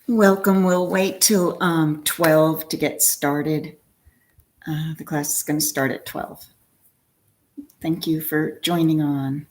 Welcome. We'll wait till 12 to get started. The class is going to start at 12. Thank you for joining on.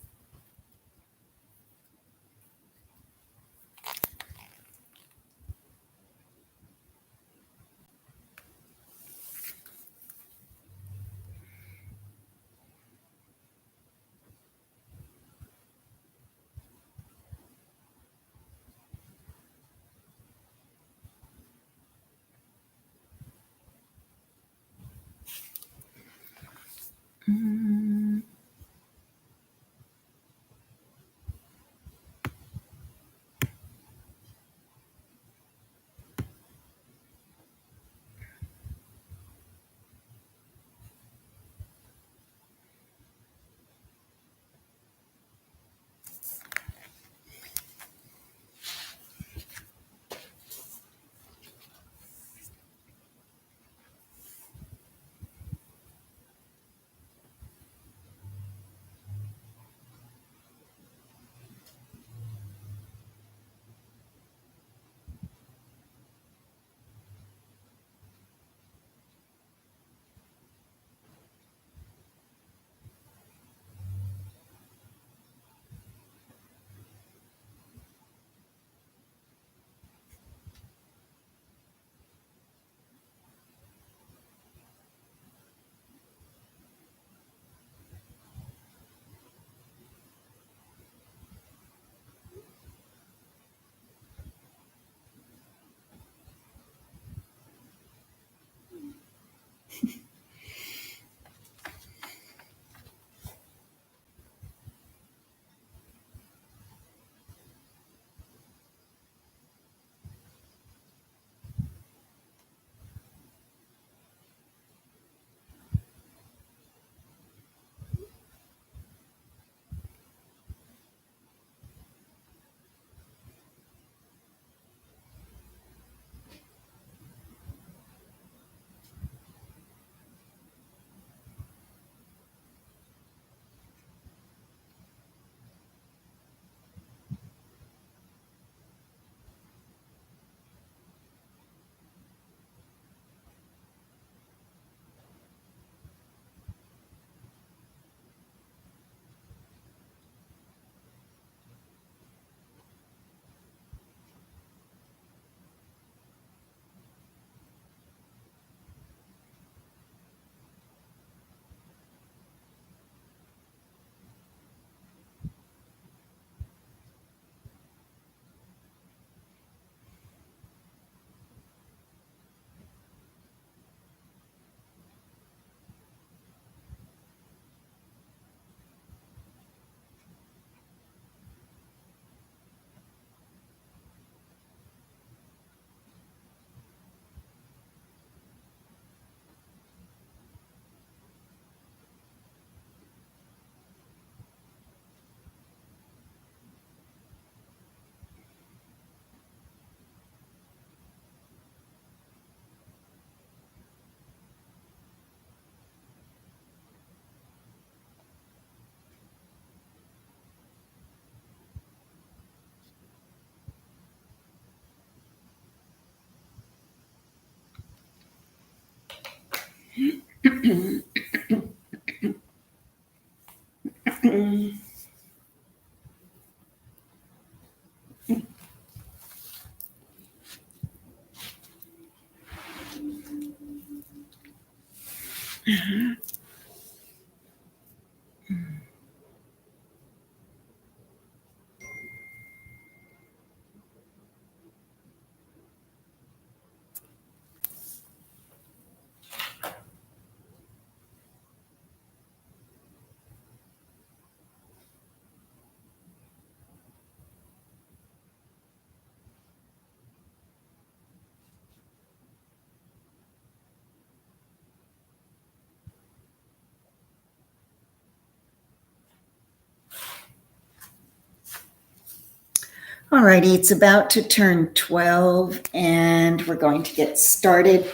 All righty, it's about to turn 12 and we're going to get started.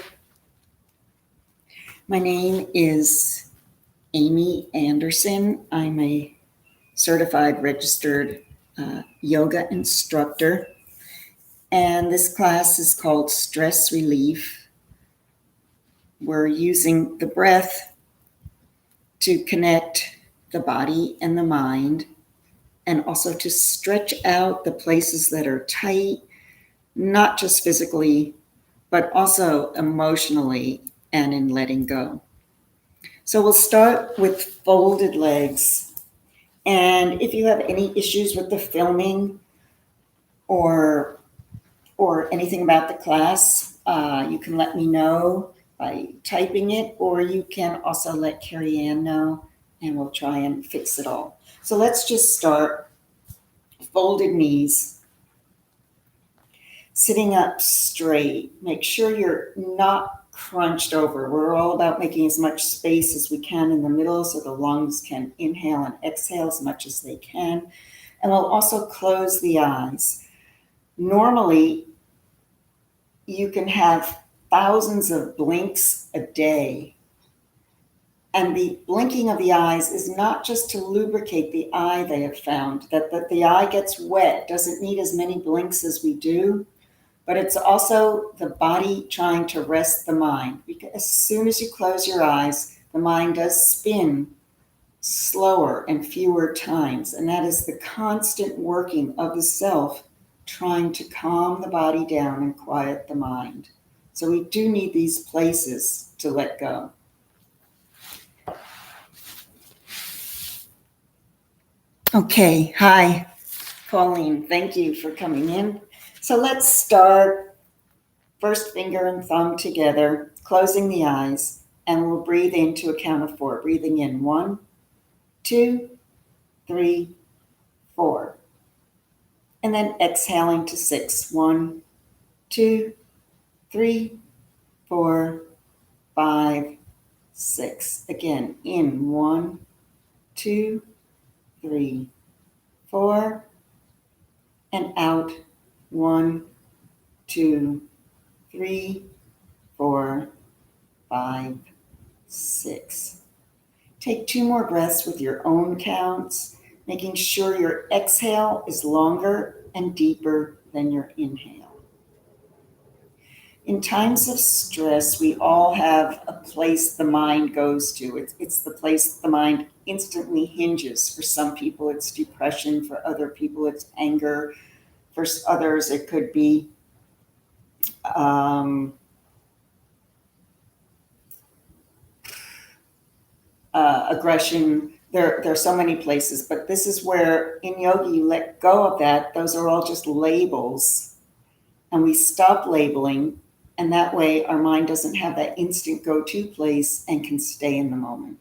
My name is Amy Anderson. I'm a certified registered yoga instructor. And this class is called Stress Relief. We're using the breath to connect the body and the mind, and also to stretch out the places that are tight, not just physically, but also emotionally and in letting go. So we'll start with folded legs. And if you have any issues with the filming or anything about the class, you can let me know by typing it, or you can also let Carrie Ann know, and we'll try and fix it all. So let's just start. Folded knees, sitting up straight. Make sure you're not crunched over. We're all about making as much space as we can in the middle so the lungs can inhale and exhale as much as they can. And we'll also close the eyes. Normally, you can have thousands of blinks a day. And the blinking of the eyes is not just to lubricate the eye, they have found, that the eye gets wet, doesn't need as many blinks as we do, but it's also the body trying to rest the mind. Because as soon as you close your eyes, the mind does spin slower and fewer times, and that is the constant working of the self trying to calm the body down and quiet the mind. So we do need these places to let go. Okay, hi, Pauline. Thank you for coming in. So let's start first finger and thumb together, closing the eyes, and we'll breathe into a count of 4. Breathing in 1, 2, 3, 4. And then exhaling to 6. 1, 2, 3, 4, 5, 6. Again, in 1, 2, 3, 4, and out 1, 2, 3, 4, 5, 6. Take 2 more breaths with your own counts, making sure your exhale is longer and deeper than your inhale. In times of stress, we all have a place the mind goes to. It's the place the mind instantly hinges. For some people, it's depression. For other people, it's anger. For others, it could be aggression. There are so many places, but this is where in yoga you let go of that. Those are all just labels, and we stop labeling, and that way our mind doesn't have that instant go-to place and can stay in the moment.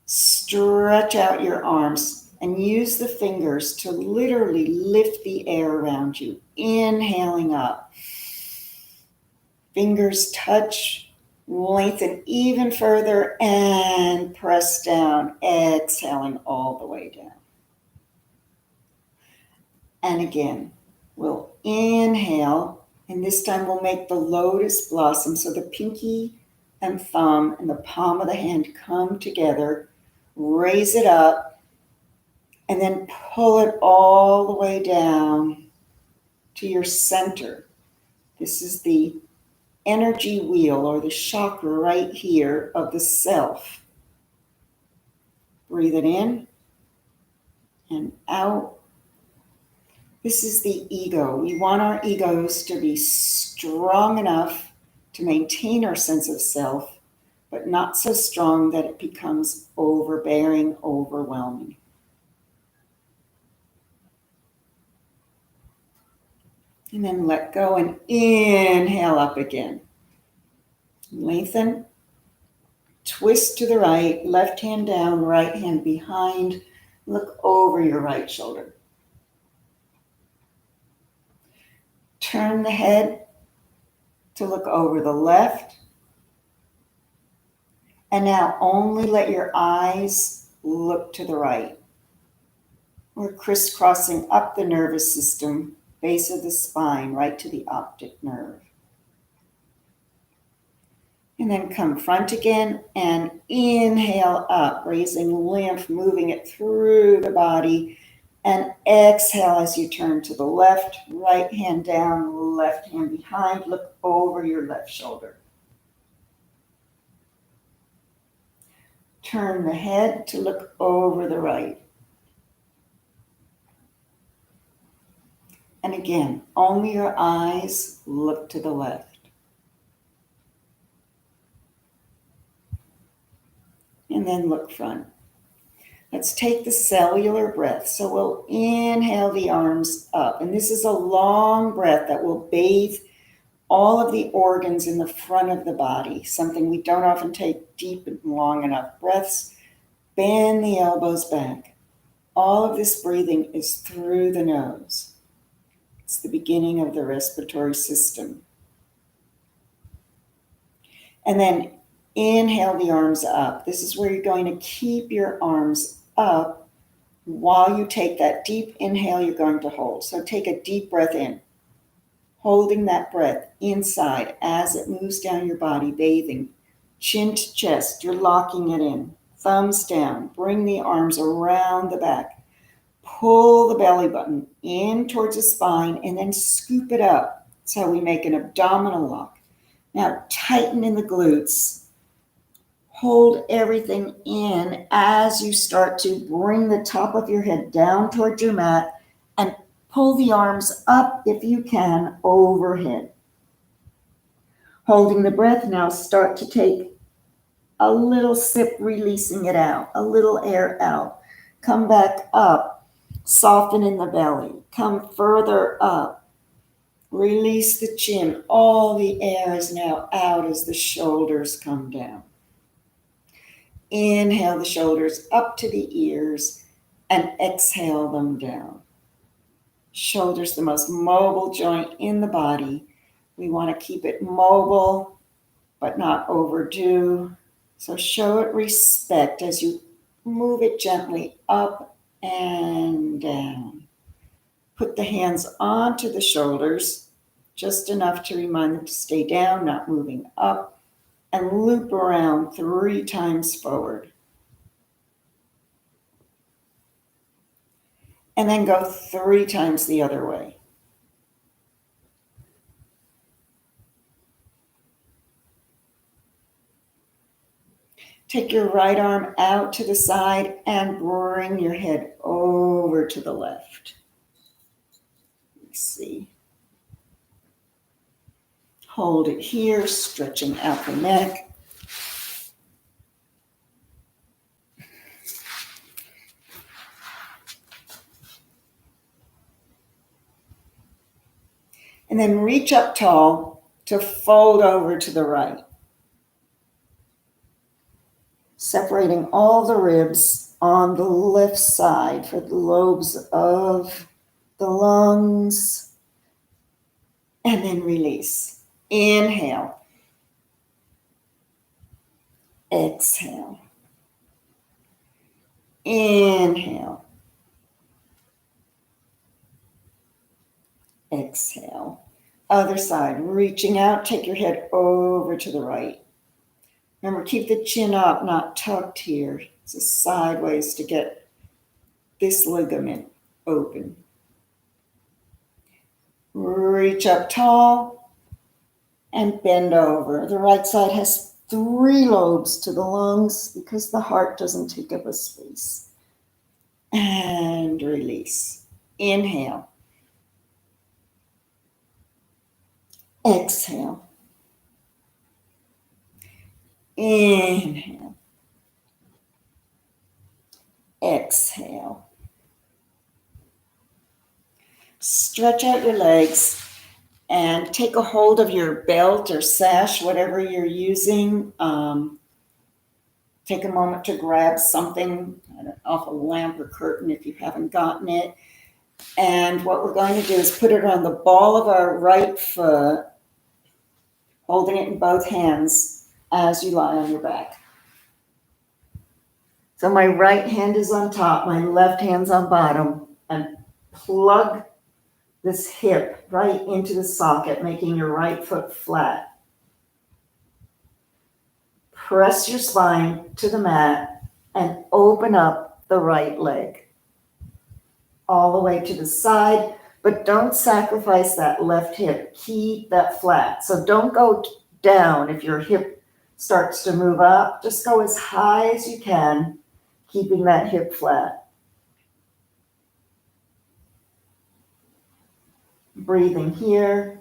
Stretch out your arms and use the fingers to literally lift the air around you. Inhaling up. Fingers touch, lengthen even further, and press down, exhaling all the way down. And again, we'll inhale, and this time we'll make the lotus blossom. So the pinky and thumb and the palm of the hand come together, raise it up, and then pull it all the way down to your center. This is the energy wheel or the chakra right here of the self. Breathe it in and out. This is the ego. We want our egos to be strong enough to maintain our sense of self, but not so strong that it becomes overbearing, overwhelming. And then let go and inhale up again. Lengthen. Twist to the right, left hand down, right hand behind. Look over your right shoulder. Turn the head to look over the left. And now only let your eyes look to the right. We're crisscrossing up the nervous system, base of the spine, right to the optic nerve. And then come front again and inhale up, raising lymph, moving it through the body, And exhale as you turn to the left, right hand down, left hand behind. Look over your left shoulder. Turn the head to look over the right. And again, only your eyes look to the left. And then look front. Let's take the cellular breath. So we'll inhale the arms up. And this is a long breath that will bathe all of the organs in the front of the body, something we don't often take deep and long enough breaths. Bend the elbows back. All of this breathing is through the nose. It's the beginning of the respiratory system. And then inhale the arms up. This is where you're going to keep your arms up while you take that deep inhale you're going to hold. So take a deep breath in, holding that breath inside as it moves down your body, bathing. Chin to chest, you're locking it in. Thumbs down, bring the arms around the back. Pull the belly button in towards the spine and then scoop it up. That's how we make an abdominal lock. Now tighten in the glutes. Hold everything in as you start to bring the top of your head down towards your mat and pull the arms up if you can overhead. Holding the breath now, start to take a little sip, releasing it out, a little air out. Come back up, soften in the belly. Come further up. Release the chin. All the air is now out as the shoulders come down. Inhale the shoulders up to the ears and exhale them down. Shoulders, the most mobile joint in the body. We want to keep it mobile, but not overdo. So show it respect as you move it gently up and down. Put the hands onto the shoulders, just enough to remind them to stay down, not moving up, and loop around 3 times forward. And then go 3 times the other way. Take your right arm out to the side and bring your head over to the left. Let's see. Hold it here, stretching out the neck. And then reach up tall to fold over to the right. Separating all the ribs on the left side for the lobes of the lungs. And then release. Inhale. Exhale. Inhale. Exhale. Other side, reaching out, take your head over to the right. Remember, keep the chin up, not tucked here. It's a sideways to get this ligament open. Reach up tall and bend over. The right side has 3 lobes to the lungs because the heart doesn't take up a space. And release. Inhale. Exhale. Inhale. Exhale. Stretch out your legs and take a hold of your belt or sash, whatever you're using. Take a moment to grab something off a lamp or curtain if you haven't gotten it. And what we're going to do is put it on the ball of our right foot, holding it in both hands as you lie on your back. So my right hand is on top, my left hand's on bottom, and plug this hip right into the socket, making your right foot flat. Press your spine to the mat and open up the right leg. all the way to the side, but don't sacrifice that left hip. Keep that flat. So don't go down if your hip starts to move up. Just go as high as you can, keeping that hip flat. Breathing here.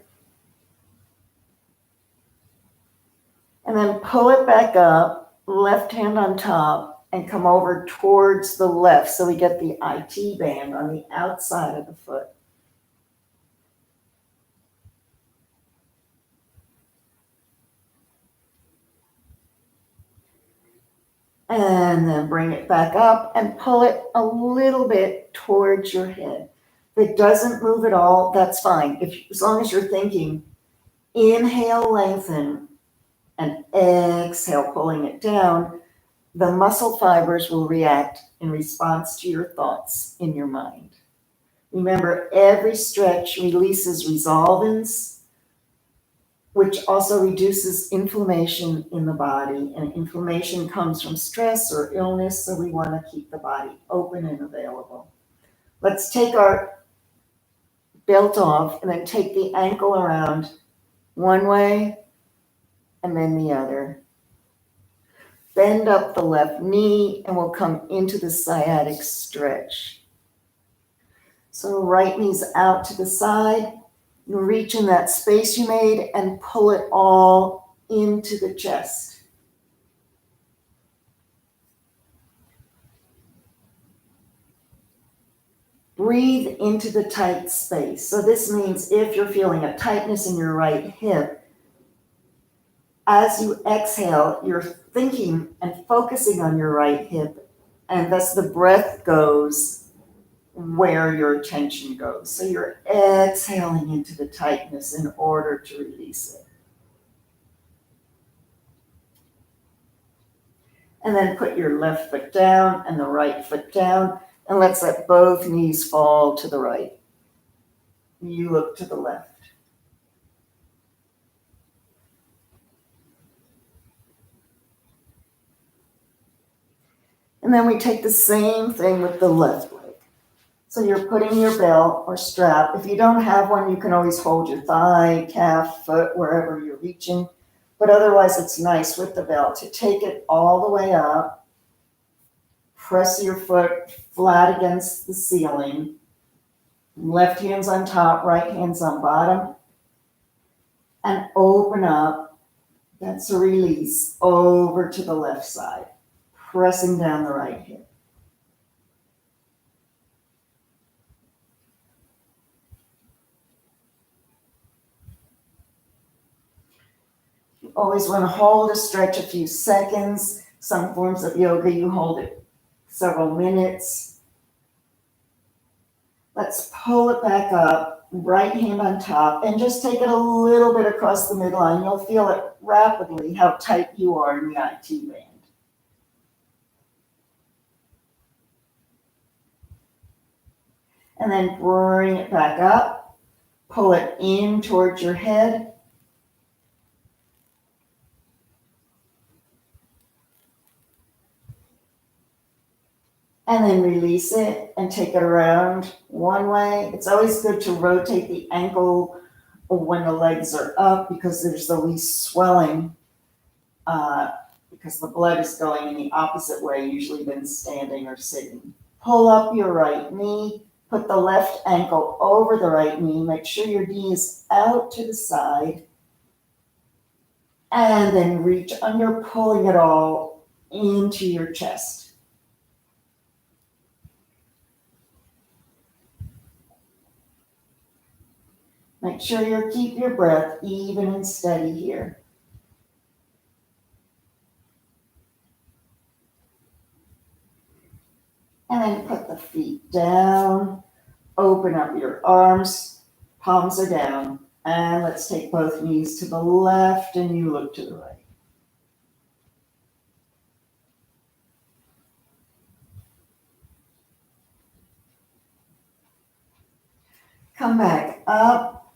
And then pull it back up, left hand on top, and come over towards the left so we get the IT band on the outside of the foot. And then bring it back up and pull it a little bit towards your head. If it doesn't move at all, that's fine. As long as you're thinking, inhale, lengthen, and exhale, pulling it down, the muscle fibers will react in response to your thoughts in your mind. Remember, every stretch releases resolvins, which also reduces inflammation in the body. And inflammation comes from stress or illness, so we want to keep the body open and available. Let's take our belt off and then take the ankle around one way and then the other. Bend up the left knee and we'll come into the sciatic stretch. So right knee's out to the side. You reach in that space you made and pull it all into the chest. Breathe into the tight space. So this means if you're feeling a tightness in your right hip, as you exhale, you're thinking and focusing on your right hip, and thus the breath goes where your attention goes. So you're exhaling into the tightness in order to release it. And then put your left foot down and the right foot down, and let's let both knees fall to the right. You look to the left. And then we take the same thing with the left leg. So you're putting your belt or strap. If you don't have one, you can always hold your thigh, calf, foot, wherever you're reaching. But otherwise, it's nice with the belt to take it all the way up. Press your foot flat against the ceiling. Left hand's on top, right hand's on bottom. And open up. That's a release over to the left side. Pressing down the right hip. You always want to hold a stretch a few seconds. Some forms of yoga, you hold it several minutes. Let's pull it back up, right hand on top, and just take it a little bit across the midline. You'll feel it rapidly how tight you are in the IT band. And then bring it back up, pull it in towards your head. And then release it and take it around one way. It's always good to rotate the ankle when the legs are up because there's the least swelling because the blood is going in the opposite way, usually than standing or sitting. Pull up your right knee. Put the left ankle over the right knee. Make sure your knee is out to the side. And then reach under, pulling it all into your chest. Make sure you keep your breath even and steady here. And then put the feet down, open up your arms, palms are down, and let's take both knees to the left and you look to the right. Come back up,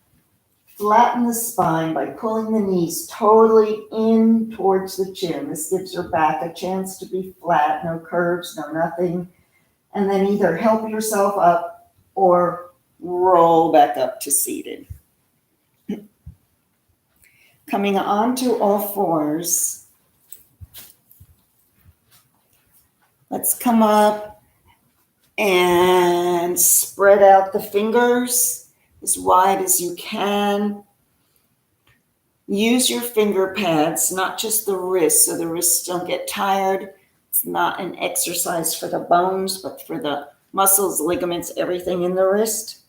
flatten the spine by pulling the knees totally in towards the chin. This gives your back a chance to be flat, no curves, no nothing. And then either help yourself up or roll back up to seated. Coming onto all fours, let's come up and spread out the fingers as wide as you can. Use your finger pads, not just the wrists, so the wrists don't get tired. It's not an exercise for the bones, but for the muscles, ligaments, everything in the wrist.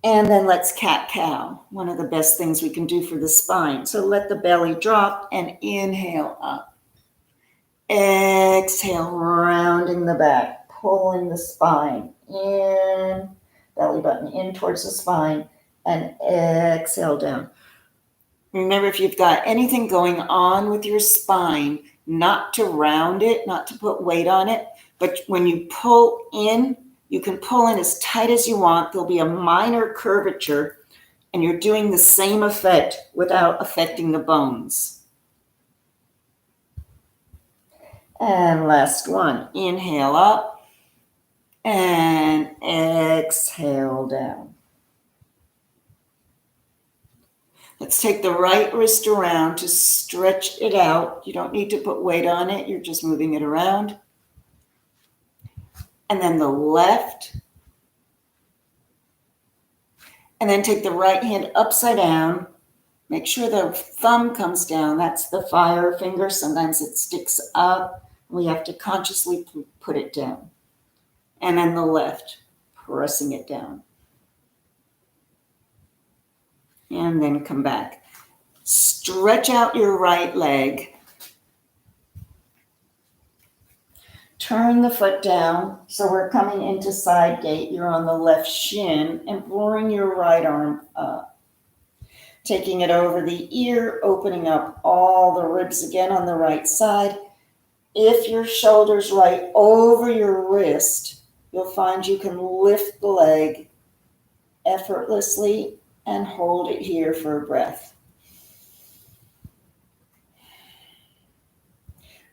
And then let's cat-cow, one of the best things we can do for the spine. So let the belly drop and inhale up. Exhale, rounding the back, pulling the spine in, belly button in towards the spine, and exhale down. Remember, if you've got anything going on with your spine, not to round it, not to put weight on it, but when you pull in, you can pull in as tight as you want. There'll be a minor curvature, and you're doing the same effect without affecting the bones. And last one, inhale up and exhale down. Let's take the right wrist around to stretch it out. You don't need to put weight on it. You're just moving it around. And then the left. And then take the right hand upside down. Make sure the thumb comes down. That's the fire finger. Sometimes it sticks up. We have to consciously put it down. And then the left, pressing it down. And then come back. Stretch out your right leg. Turn the foot down. So we're coming into side gate. You're on the left shin, and bring your right arm up. Taking it over the ear, opening up all the ribs again on the right side. If your shoulder's right over your wrist, you'll find you can lift the leg effortlessly and hold it here for a breath.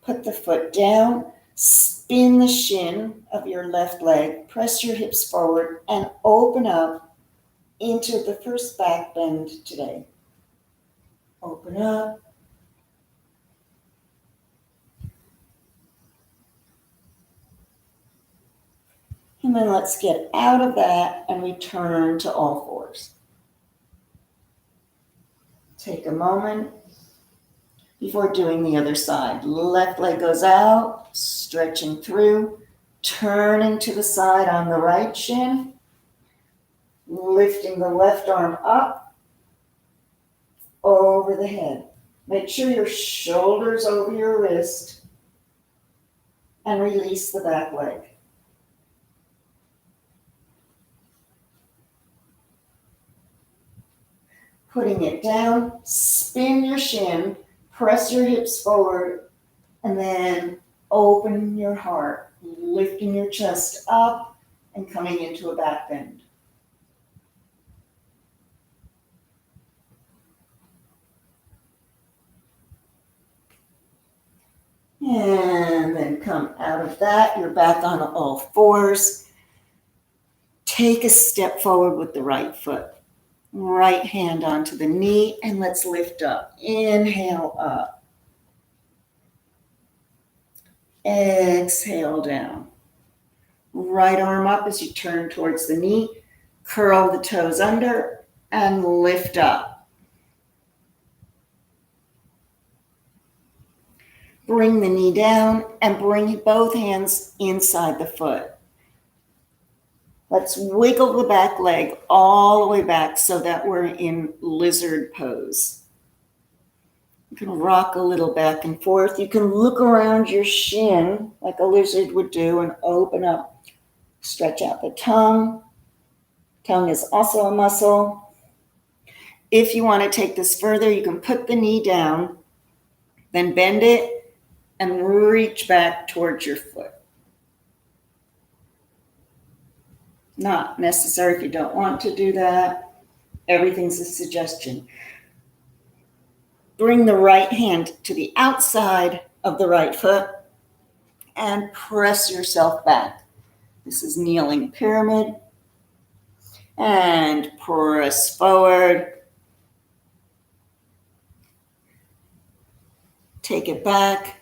Put the foot down, spin the shin of your left leg, press your hips forward, and open up into the first back bend today. Open up. And then let's get out of that and return to all fours. Take a moment before doing the other side. Left leg goes out, stretching through, turning to the side on the right shin, lifting the left arm up over the head. Make sure your shoulder's over your wrist and release the back leg. Putting it down, spin your shin, press your hips forward, and then open your heart, lifting your chest up and coming into a back bend. And then come out of that. You're back on all fours. Take a step forward with the right foot. Right hand onto the knee, and let's lift up. Inhale up. Exhale down. Right arm up as you turn towards the knee. Curl the toes under and lift up. Bring the knee down and bring both hands inside the foot. Let's wiggle the back leg all the way back so that we're in lizard pose. You can rock a little back and forth. You can look around your shin like a lizard would do and open up. Stretch out the tongue. Tongue is also a muscle. If you want to take this further, you can put the knee down, then bend it and reach back towards your foot. Not necessary if you don't want to do that. Everything's a suggestion. Bring the right hand to the outside of the right foot and press yourself back. This is kneeling pyramid. And press forward. Take it back.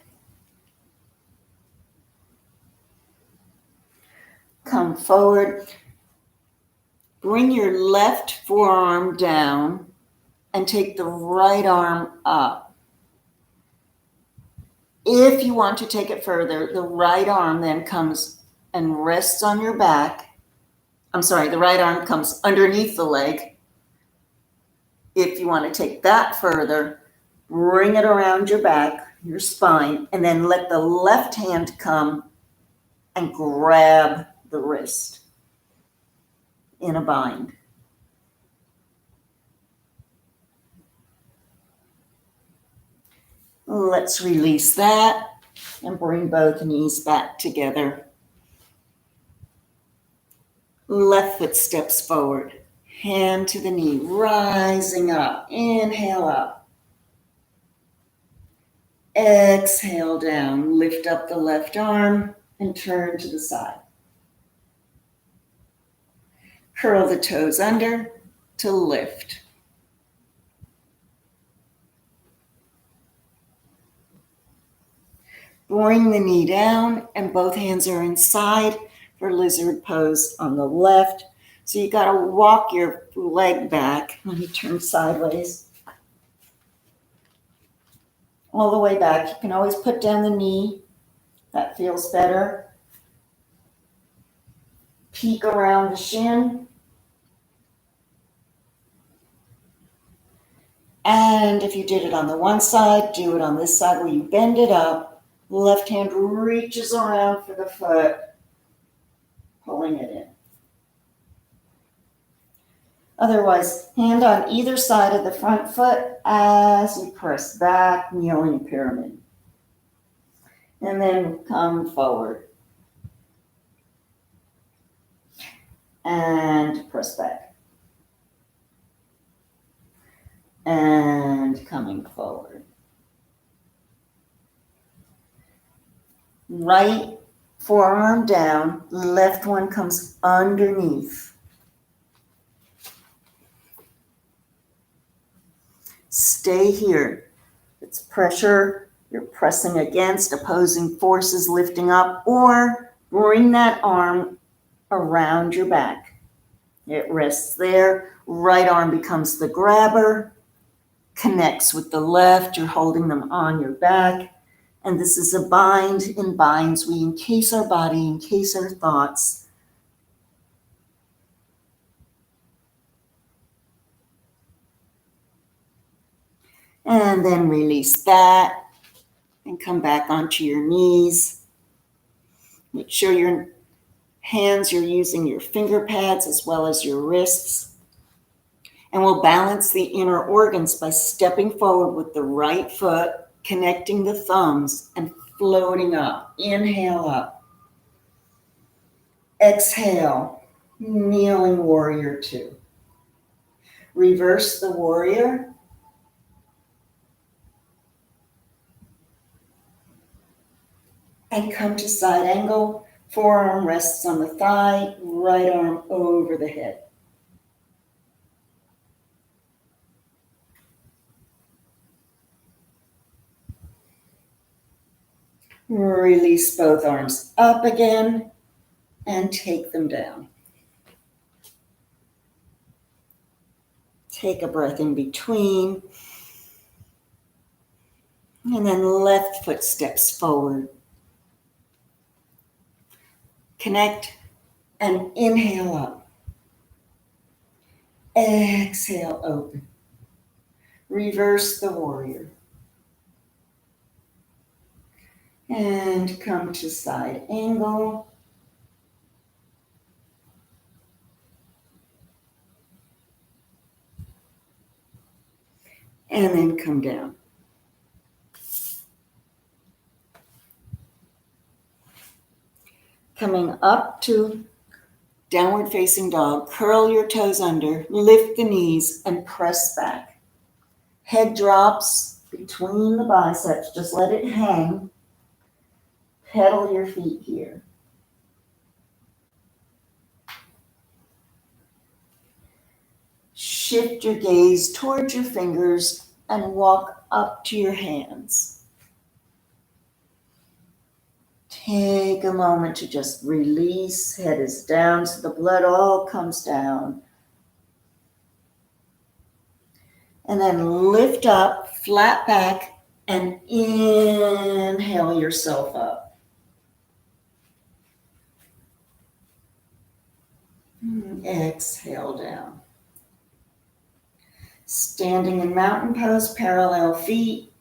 Come forward. Bring your left forearm down and take the right arm up. If you want to take it further, the right arm then comes and rests on your back. I'm sorry, the right arm comes underneath the leg. If you want to take that further, bring it around your back, your spine, and then let the left hand come and grab the wrist in a bind. Let's release that and bring both knees back together. Left foot steps forward, hand to the knee, rising up. Inhale up. Exhale down, lift up the left arm and turn to the side. Curl the toes under to lift. Bring the knee down and both hands are inside for lizard pose on the left. So you got to walk your leg back. Let me turn sideways. All the way back. You can always put down the knee. That feels better. Peek around the shin. And if you did it on the one side, do it on this side where you bend it up. Left hand reaches around for the foot, pulling it in. Otherwise, hand on either side of the front foot as you press back, kneeling pyramid. And then come forward. And press back. And coming forward. Right forearm down, left one comes underneath. Stay here. It's pressure. You're pressing against opposing forces lifting up, or bring that arm around your back. It rests there. Right arm becomes the grabber, connects with the left. You're holding them on your back. And this is a bind. In binds, we encase our body, encase our thoughts. And then release that and come back onto your knees. Make sure your hands, you're using your finger pads as well as your wrists. And we'll balance the inner organs by stepping forward with the right foot, connecting the thumbs and floating up. Inhale up. Exhale, kneeling warrior two. Reverse the warrior. And come to side angle. Forearm rests on the thigh, right arm over the head. Release both arms up again and take them down. Take a breath in between. And then left foot steps forward. Connect and inhale up. Exhale, open. Reverse the warrior. And come to side angle. And then come down. Coming up to downward facing dog, curl your toes under, lift the knees and press back. Head drops between the biceps, just let it hang. Pedal your feet here. shift your gaze towards your fingers and walk up to your hands. Take a moment to just release. Head is down so the blood all comes down. And then lift up, flat back, and inhale yourself up. Exhale down. Standing in mountain pose, parallel feet.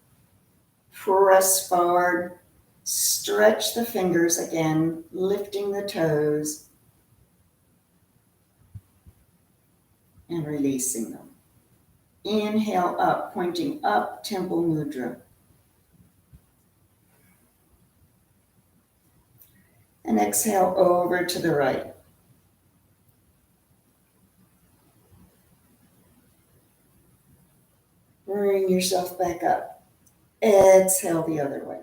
Press forward. Stretch the fingers again, lifting the toes and releasing them. Inhale up, pointing up, Temple Mudra. And exhale over to the right. Bring yourself back up. Exhale the other way.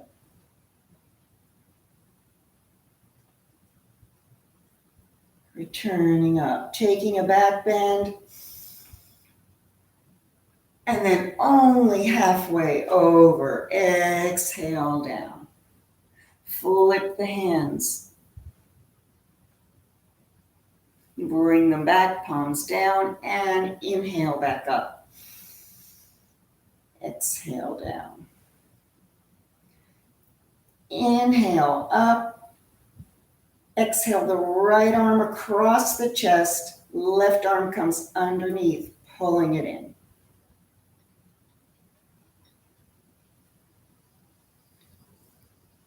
Returning up, taking a back bend. And then only halfway over, exhale down. Flip the hands. Bring them back, palms down, and inhale back up. Exhale down. Inhale up. Exhale the right arm across the chest. Left arm comes underneath, pulling it in.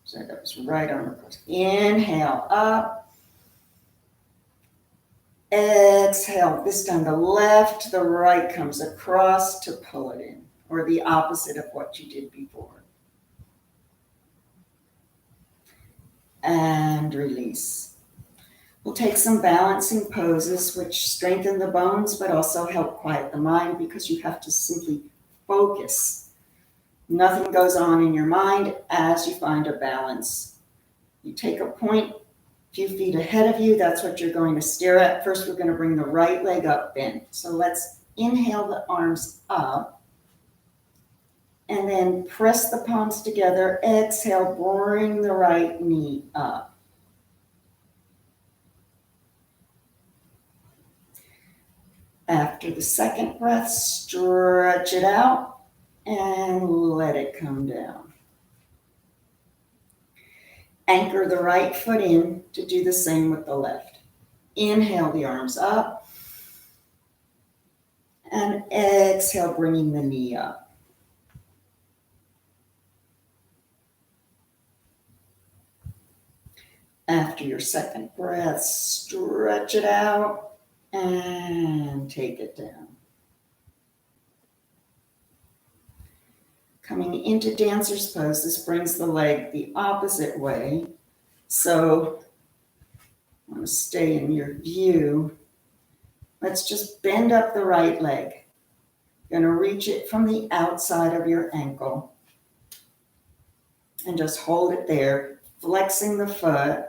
So that was right arm across. Inhale up. Exhale. This time the left, the right comes across to pull it in, or the opposite of what you did before. And release. We'll take some balancing poses which strengthen the bones but also help quiet the mind, because you have to simply focus. Nothing goes on in your mind as you find a balance. You take a point a few feet ahead of you. That's what you're going to stare at. First, we're going to bring the right leg up bent. So let's inhale the arms up. And then press the palms together. Exhale, bring the right knee up. After the second breath, stretch it out and let it come down. Anchor the right foot in to do the same with the left. Inhale the arms up and exhale, bringing the knee up. After your second breath, stretch it out and take it down. Coming into dancer's pose, this brings the leg the opposite way. So I want to stay in your view. Let's just bend up the right leg. You're going to reach it from the outside of your ankle and just hold it there, flexing the foot.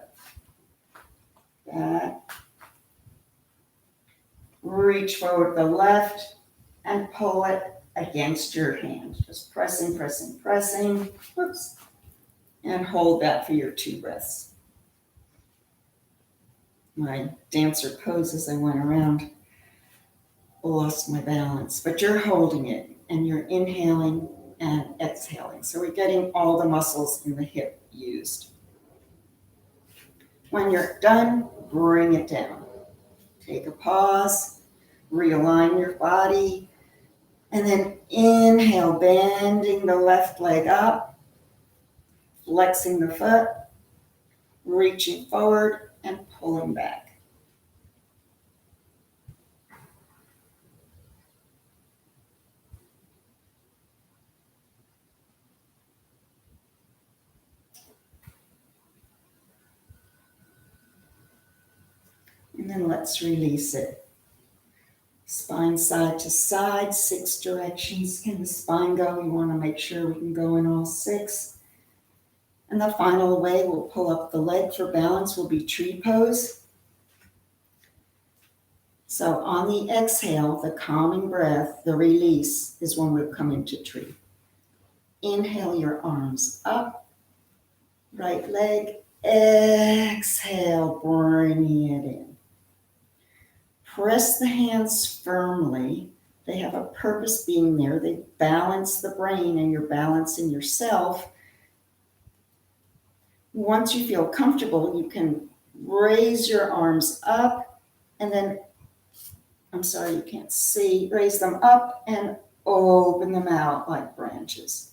Back. Reach forward the left and pull it against your hand. Just pressing, pressing, pressing. Whoops. And hold that for your 2 breaths. My dancer pose as I went around lost my balance, but you're holding it and you're inhaling and exhaling. So we're getting all the muscles in the hip used. When you're done, bring it down. Take a pause, realign your body, and then inhale, bending the left leg up, flexing the foot, reaching forward and pulling back. And then let's release it. Spine side to side, 6 directions. Can the spine go? We want to make sure we can go in all 6. And the final way we'll pull up the leg for balance will be tree pose. So on the exhale, the calming breath, the release is when we come into tree. Inhale your arms up, right leg. Exhale, bringing it in. Press the hands firmly. They have a purpose being there. They balance the brain and you're balancing yourself. Once you feel comfortable, you can raise your arms up and then, I'm sorry, you can't see, raise them up and open them out like branches.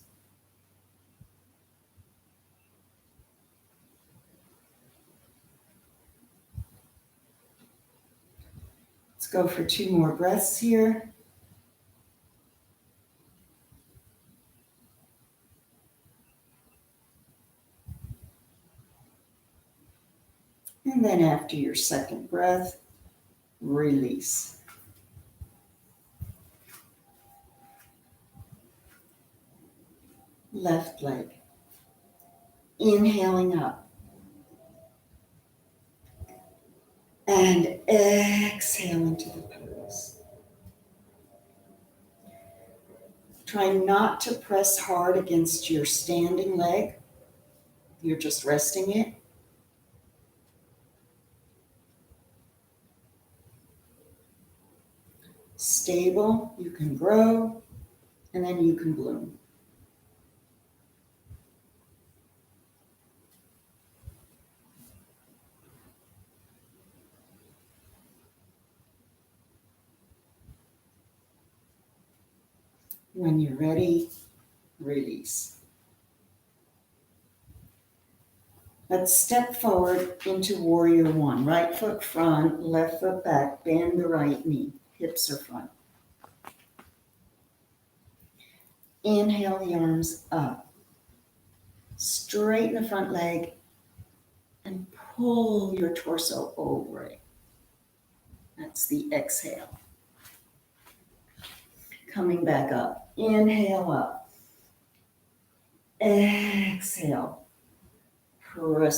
Let's go for 2 more breaths here. And then after your second breath, release. Left leg. Inhaling up. And exhale into the pose. Try not to press hard against your standing leg. You're just resting it. Stable, you can grow, and then you can bloom. When you're ready, release. Let's step forward into warrior one. Right foot front, left foot back, bend the right knee, hips are front. Inhale the arms up. Straighten the front leg and pull your torso over it. That's the exhale. Coming back up. Inhale up. Exhale. Press